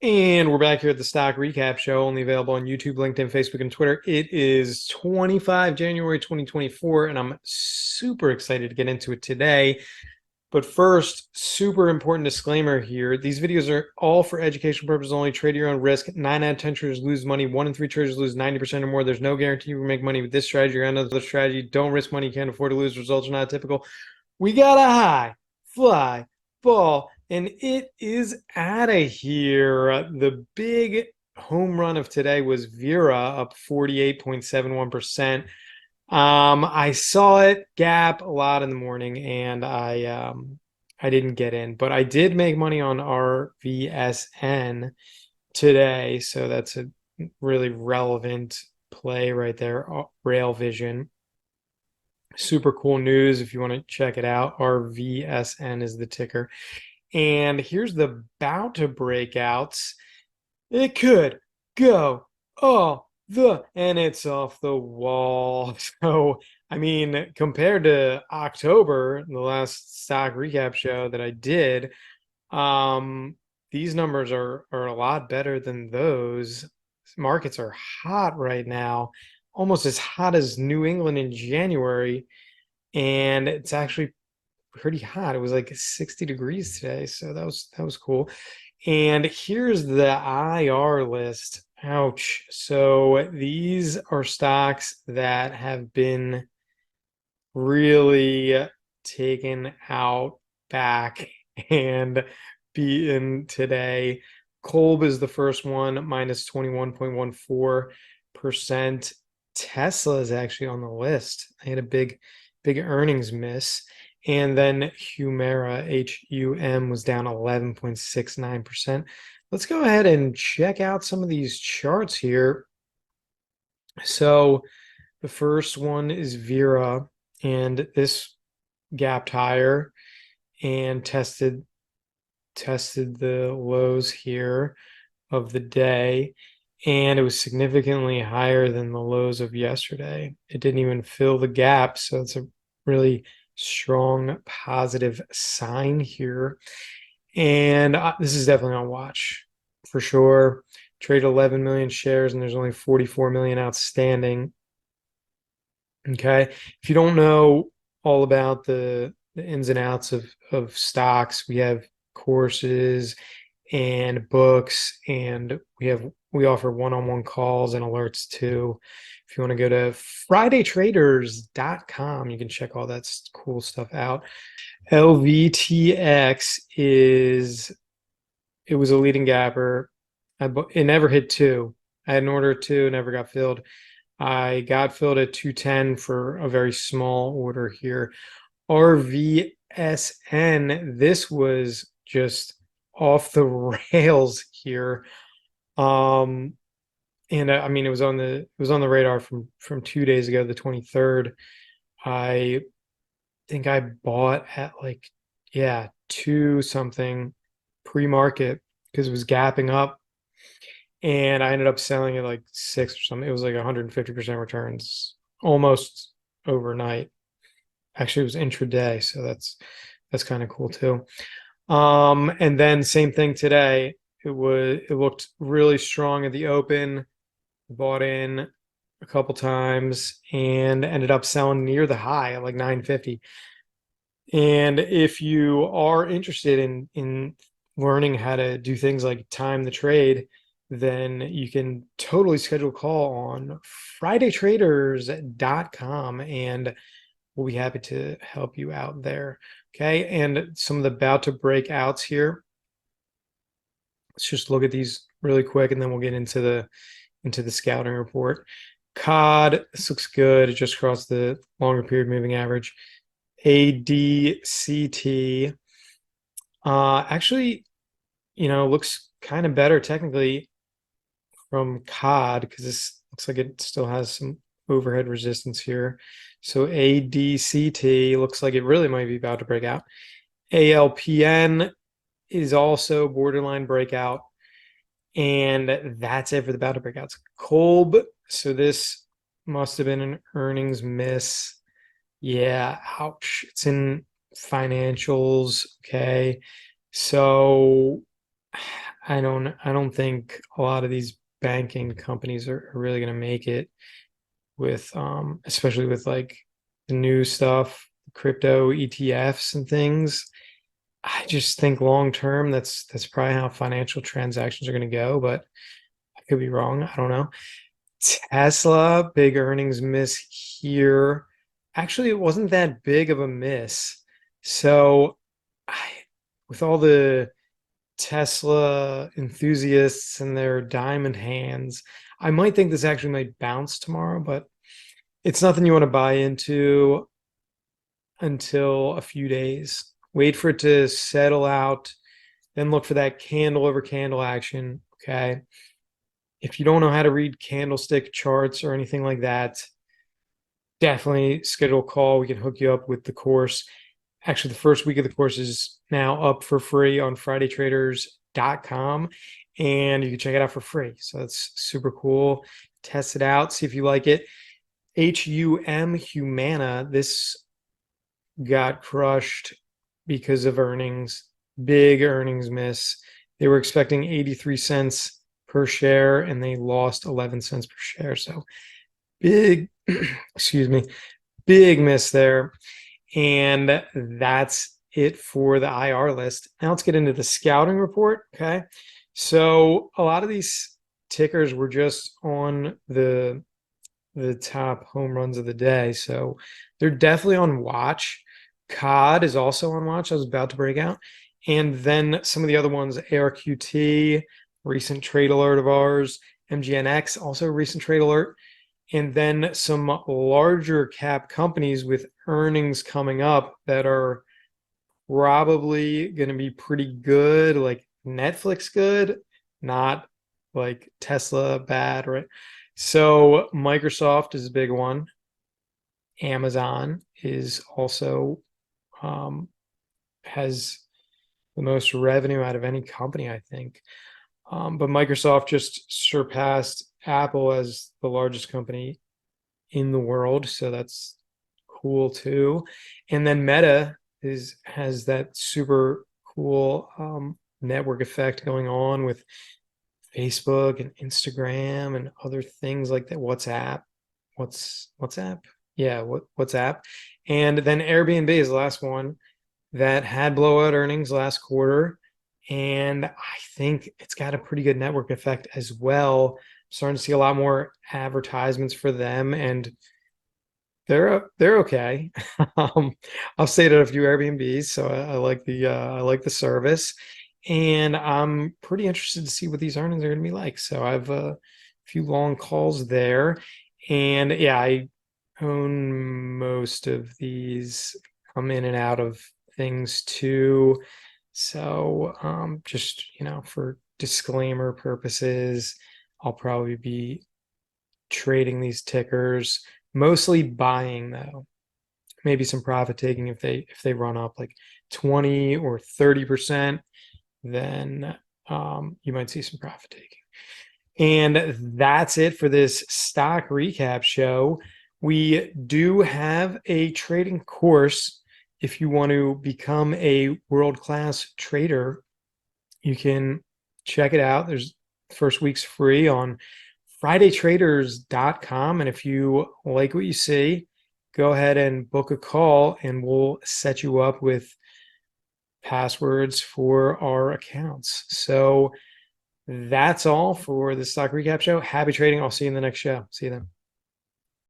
And we're back here at the Stock Recap Show, only available on YouTube, LinkedIn, Facebook, and Twitter. It is 25 January 2024, and I'm super excited to get into it today. But first, super important disclaimer here. These videos are all for educational purposes only. Trade at your own risk. 9 out of 10 traders lose money. 1 in 3 traders lose 90% or more. There's no guarantee you will make money with this strategy or another strategy. Don't risk money you can't afford to lose. Results are not typical. We got a high fly ball, and it is out of here. The big home run of today was VERA up 48.71%. I saw it gap a lot in the morning, and I didn't get in, but I did make money on RVSN today, so that's a really relevant play right there. Rail Vision. Super cool news if you want to check it out. RVSN is the ticker. And here's the bout to breakouts. It could go all and it's off the wall. So, I mean, compared to October, the last stock recap show that I did, these numbers are a lot better than those. Markets are hot right now, almost as hot as New England in January, and it's actually pretty hot. It was like 60 degrees today, so that was cool. And here's the IR list. Ouch. So these are stocks that have been really taken out back and beaten today. Kolb is the first one, minus 21.14%. Tesla is actually on the list. They had a big earnings miss. And then Humera, HUM, was down 11.69%. Let's go ahead and check out some of these charts here. So the first one is VERA, and this gapped higher and tested the lows here of the day, and it was significantly higher than the lows of yesterday. It didn't even fill the gap, so it's a really strong positive sign here. And this is definitely on watch for sure. Trade 11 million shares, and there's only 44 million outstanding. Okay, if you don't know all about the ins and outs of stocks, we have courses and books, and we offer one-on-one calls and alerts too. If you want to go to fridaytraders.com, you can check all that cool stuff out. LVTX it was a leading gapper. It never hit 2. I had an order of 2, never got filled. I got filled at 210 for a very small order here. RVSN, this was just off the rails here. And I mean, it was on the radar from 2 days ago, the 23rd. I think I bought at like, yeah, 2 something pre-market because it was gapping up, and I ended up selling it like 6 or something. It was like 150% returns almost overnight. Actually, it was intraday, so that's kind of cool too. And then same thing today. It looked really strong at the open. Bought in a couple times and ended up selling near the high at like 950. And if you are interested in learning how to do things like time the trade, then you can totally schedule a call on fridaytraders.com, and we'll be happy to help you out there. Okay, and some of the about to break outs here. Let's just look at these really quick, and then we'll get into the scouting report. COD, this looks good. It just crossed the longer period moving average. ADCT, actually, looks kind of better technically from COD, because this looks like it still has some overhead resistance here. So ADCT looks like it really might be about to break out. ALPN is also borderline breakout. And that's it for the about to breakouts. Kolb, so this must have been an earnings miss. Yeah, ouch. It's in financials. Okay. So I don't think a lot of these banking companies are really going to make it with especially with like the new stuff, crypto ETFs and things. I just think long term that's probably how financial transactions are going to go, but I could be wrong. I don't know. Tesla, big earnings miss here. Actually, it wasn't that big of a miss. So I, with all the Tesla enthusiasts and their diamond hands, I might think this actually might bounce tomorrow, but it's nothing you want to buy into until a few days. Wait for it to settle out, then look for that candle over candle action. Okay. If you don't know how to read candlestick charts or anything like that, definitely schedule a call. We can hook you up with the course. Actually, the first week of the course is now up for free on FridayTraders.com, and you can check it out for free. So that's super cool. Test it out, see if you like it. Humana, this got crushed because of earnings, big earnings miss. They were expecting 83 cents per share and they lost 11 cents per share. So big, excuse me, big miss there. And that's it for the IR list. Now let's get into the scouting report. Okay. So a lot of these tickers were just on the top home runs of the day. So they're definitely on watch. COD is also on watch. I was about to break out. And then some of the other ones, ARQT, recent trade alert of ours, MGNX, also a recent trade alert. And then some larger cap companies with earnings coming up that are probably going to be pretty good, like Netflix good, not like Tesla bad, right? So Microsoft is a big one. Amazon is also has the most revenue out of any company, I think. But Microsoft just surpassed Apple as the largest company in the world, so that's cool too. And then Meta has that super cool network effect going on with Facebook and Instagram and other things like that. WhatsApp? Yeah, WhatsApp. And then Airbnb is the last one that had blowout earnings last quarter. And I think it's got a pretty good network effect as well. Starting to see a lot more advertisements for them, and they're okay. I've stayed at a few Airbnbs, so I like the service, and I'm pretty interested to see what these earnings are going to be like. So I have a few long calls there, and yeah, I own most of these. I'm in and out of things too. So just for disclaimer purposes, I'll probably be trading these tickers, mostly buying though. Maybe some profit taking if they run up like 20 or 30%, then you might see some profit taking. And that's it for this stock recap show. We do have a trading course. If you want to become a world-class trader, you can check it out. There's first week's free on FridayTraders.com. And if you like what you see, go ahead and book a call and we'll set you up with passwords for our accounts. So that's all for the stock recap show. Happy trading. I'll see you in the next show. See you then.